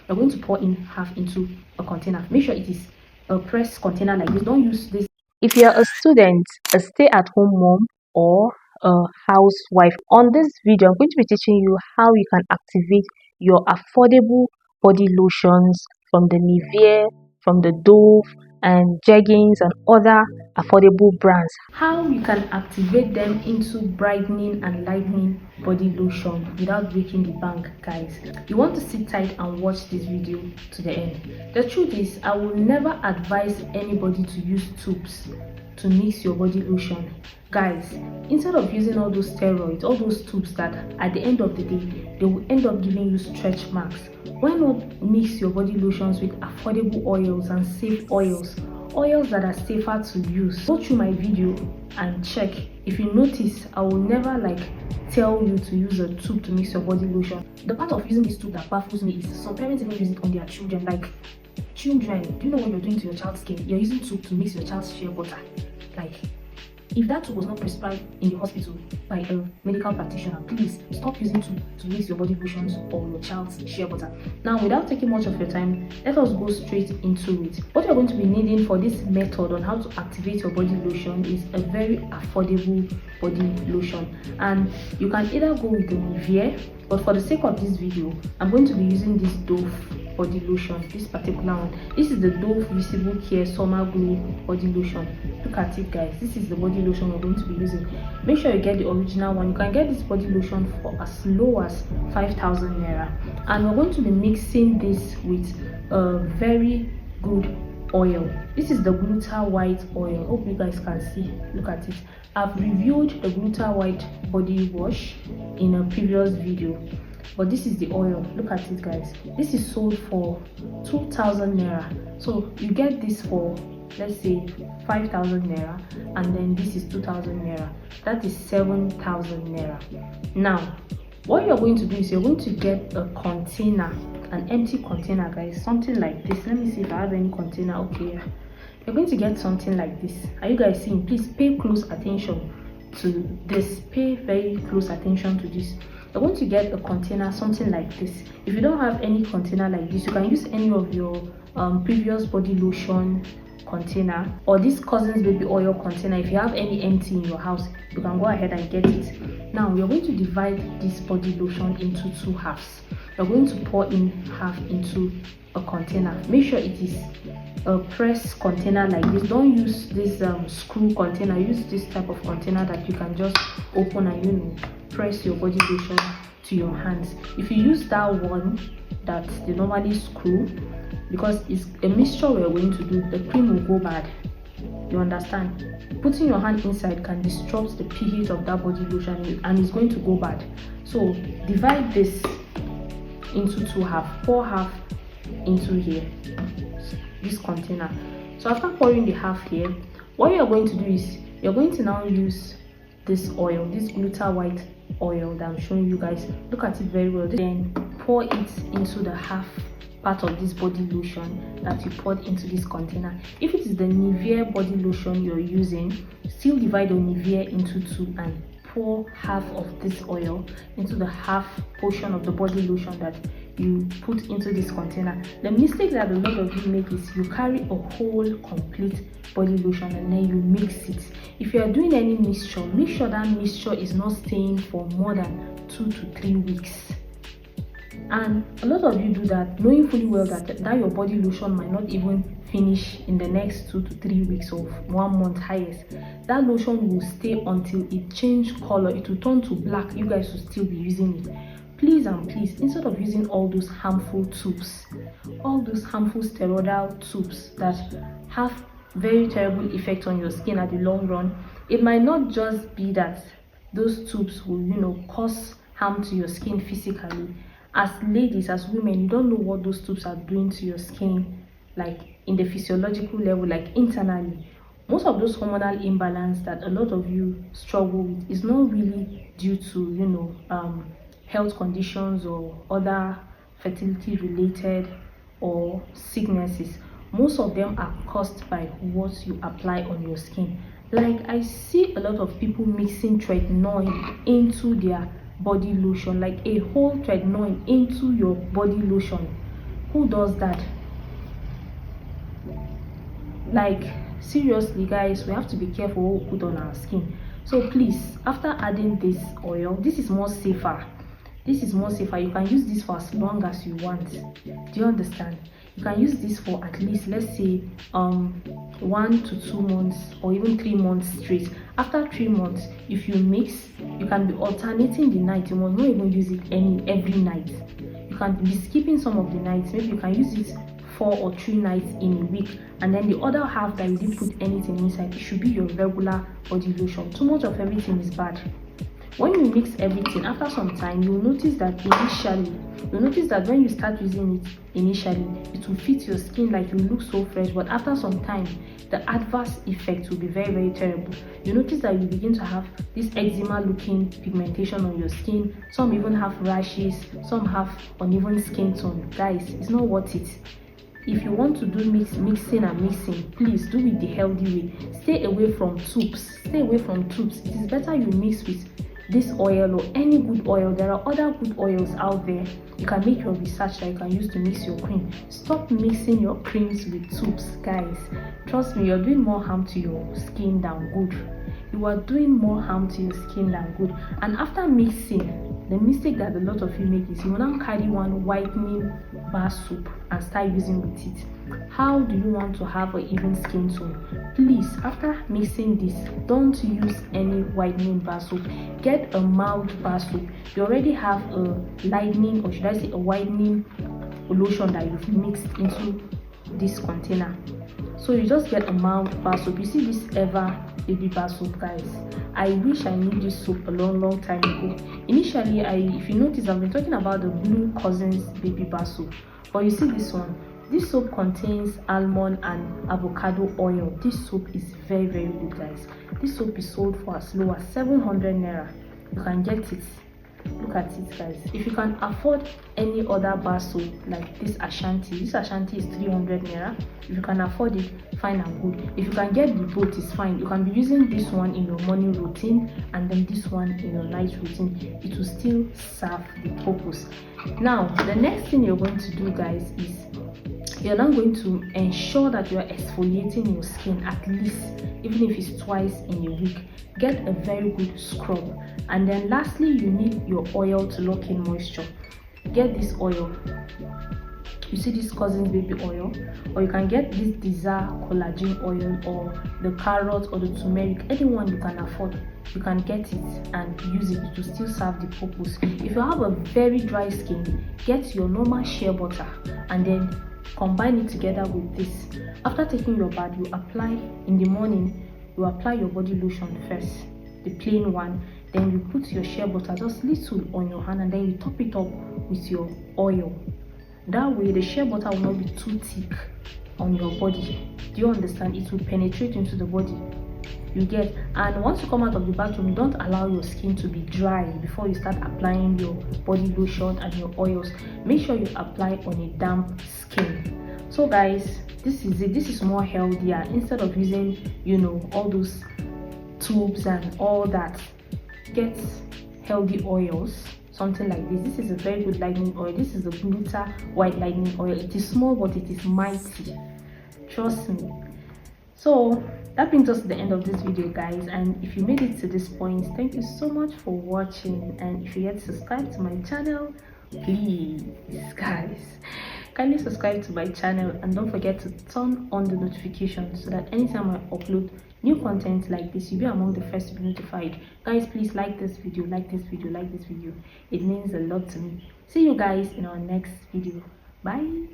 You're going to pour in half into a container. Make sure it is a pressed container like this. Don't use this. If you're a student, a stay-at-home mom, or a housewife, on this video I'm going to be teaching you how you can activate your affordable body lotions from the Nivea, from the Dove, and Jeggings and other affordable brands. How you can activate them into brightening and lightening body lotion without breaking the bank, guys. You want to sit tight and watch this video to the end. The truth is, I will never advise anybody to use tubes to mix your body lotion, guys. Instead of using all those steroids, all those tubes that at the end of the day they will end up giving you stretch marks, why not mix your body lotions with affordable oils and safe oils that are safer to use? Go through my video and check. If you notice, I will never tell you to use a tube to mix your body lotion. The part of using this tube that baffles me is some parents even use it on their children. Like, children, do you know what you're doing to your child's skin? You're using tube to mix your child's shea butter. Like, if that tube was not prescribed in the hospital by a medical practitioner, please stop using tube to mix your body lotions or your child's shea butter. Now, without taking much of your time, let us go straight into it. What you're going to be needing for this method on how to activate your body lotion is a very affordable body lotion, and you can either go with the Nivea, but for the sake of this video, I'm going to be using this Dove body lotion, this particular one. This is the Dove Visible Care Summer Glow body lotion. Look at it, guys. This is the body lotion we're going to be using. Make sure you get the original one. You can get this body lotion for as low as 5,000 naira, and we're going to be mixing this with a very good oil. This is the Gluta White oil. Hope you guys can see. Look at it. I've reviewed the Gluta White body wash in a previous video, but this is the oil. Look at it, guys. This is sold for 2,000 naira. So you get this for, let's say, 5,000 naira, and then this is 2,000 naira. That is 7,000 naira. Now, what you're going to do is you're going to get a container, an empty container, guys, something like this. Let me see if I have any container. Okay, you're going to get something like this. Are you guys seeing? Please pay close attention to this. Pay very close attention to this. You're going to get a container, something like this. If you don't have any container like this, you can use any of your previous body lotion container or this Cousin's Baby Oil container. If you have any empty in your house, you can go ahead and get it. Now you're going to divide this body lotion into two halves. You're going to pour in half into a container. Make sure it is a press container like this. Don't use this screw container. Use this type of container that you can just open and press your body lotion to your hands. If you use that one that they normally screw, because it's a mixture we're going to do, the cream will go bad. You understand? Putting your hand inside can disrupt the pH of that body lotion and it's going to go bad. So divide this into two halves. Pour half into here, this container. So after pouring the half here, what you're going to do is you're going to now use this oil, this Gluta White oil that I'm showing you guys. Look at it very well. Then pour it into the half part of this body lotion that you poured into this container. If it is the Nivea body lotion you're using, still divide your Nivea into two and pour half of this oil into the half portion of the body lotion that you put into this container. The mistake that a lot of you make is you carry a whole complete body lotion and then you mix it. If you are doing any mixture, make sure that mixture is not staying for more than 2 to 3 weeks. And a lot of you do that knowing fully well that your body lotion might not even finish in the next 2 to 3 weeks or 1 month highest. That lotion will stay until it changes color. It will turn to black. You guys will still be using it. Please and please, instead of using all those harmful tubes, all those harmful steroidal tubes that have very terrible effect on your skin at the long run, it might not just be that those tubes will cause harm to your skin physically. As ladies, as women, you don't know what those tubes are doing to your skin, like in the physiological level, like internally. Most of those hormonal imbalance that a lot of you struggle with is not really due to health conditions or other fertility related or sicknesses. Most of them are caused by what you apply on your skin. Like, I see a lot of people mixing tretinoin into their body lotion, like a whole tretinoin into your body lotion. Who does that? Like, seriously guys, we have to be careful what we put on our skin. So please, after adding this oil, this is more safer. You can use this for as long as you want. Do you understand? You can use this for at least, let's say 1 to 2 months or even 3 months straight. After 3 months, if you mix, you can be alternating the night. You must not even use it every night. You can be skipping some of the nights. Maybe you can use it 4 or 3 nights in a week, and then the other half that you didn't put anything inside, it should be your regular body lotion. Too much of everything is bad. When you mix everything, after some time, you'll notice that when you start using it initially, it will fit your skin, like you look so fresh, but after some time, the adverse effect will be very, very terrible. You notice that you begin to have this eczema looking pigmentation on your skin. Some even have rashes, some have uneven skin tone. Guys, it's not worth it. If you want to do mixing, please do it the healthy way. Stay away from tubes. It is better you mix with this oil or any good oil. There are other good oils out there. You can make your research that you can use to mix your cream. Stop mixing your creams with tubes, guys. Trust me, you're doing more harm to your skin than good. You are doing more harm to your skin than good. And after mixing, the mistake that a lot of you make is you will now carry one whitening bar soap and start using with it. How do you want to have an even skin tone? Please, after mixing this, don't use any whitening bar soap. Get a mild bar soap. You already have a lightening, or should I say a whitening lotion that you've mixed into this container. So you just get a mild bar soap. You see this Ever baby bar soap, guys. I wish I knew this soap a long time ago. Initially, if you notice, I've been talking about the Blue Cousins baby bar soap, but you see this one. This soap contains almond and avocado oil. This soap is very, very good, guys. This soap is sold for as low as 700 naira. You can get it. Look at it, guys. If you can afford any other bar soap like this Ashanti is 300 naira. If you can afford it, fine and good. If you can get the both, it's fine. You can be using this one in your morning routine and then this one in your night routine. It will still serve the purpose. Now, the next thing you're going to do, guys, is you're now going to ensure that you are exfoliating your skin at least, even if it's twice in a week. Get a very good scrub. And then lastly, you need your oil to lock in moisture. Get this oil. You see this Cousins baby oil, or you can get this Desire collagen oil, or the carrot or the turmeric. Anyone you can afford, you can get it and use it to still serve the purpose. If you have a very dry skin, get your normal shea butter and then combine it together with this. After taking your bath, you apply in the morning. You apply your body lotion first, the plain one. Then you put your shea butter just little on your hand, and then you top it up with your oil. That way the shea butter will not be too thick on your body. Do you understand? It will penetrate into the body. You get. And once you come out of the bathroom, don't allow your skin to be dry before you start applying your body lotion and your oils. Make sure you apply on a damp skin. So guys, this is it. This is more healthier. Instead of using, all those tubes and all that, get healthy oils, something like this. This is a very good lightening oil. This is a Gluta white lightening oil. It is small, but it is mighty, trust me. So that brings us to the end of this video, guys. And if you made it to this point, thank you so much for watching. And if you yet subscribe to my channel, please, guys, kindly subscribe to my channel, and don't forget to turn on the notifications so that anytime I upload new content like this, you'll be among the first to be notified. Guys, please like this video. It means a lot to me. See you guys in our next video. Bye.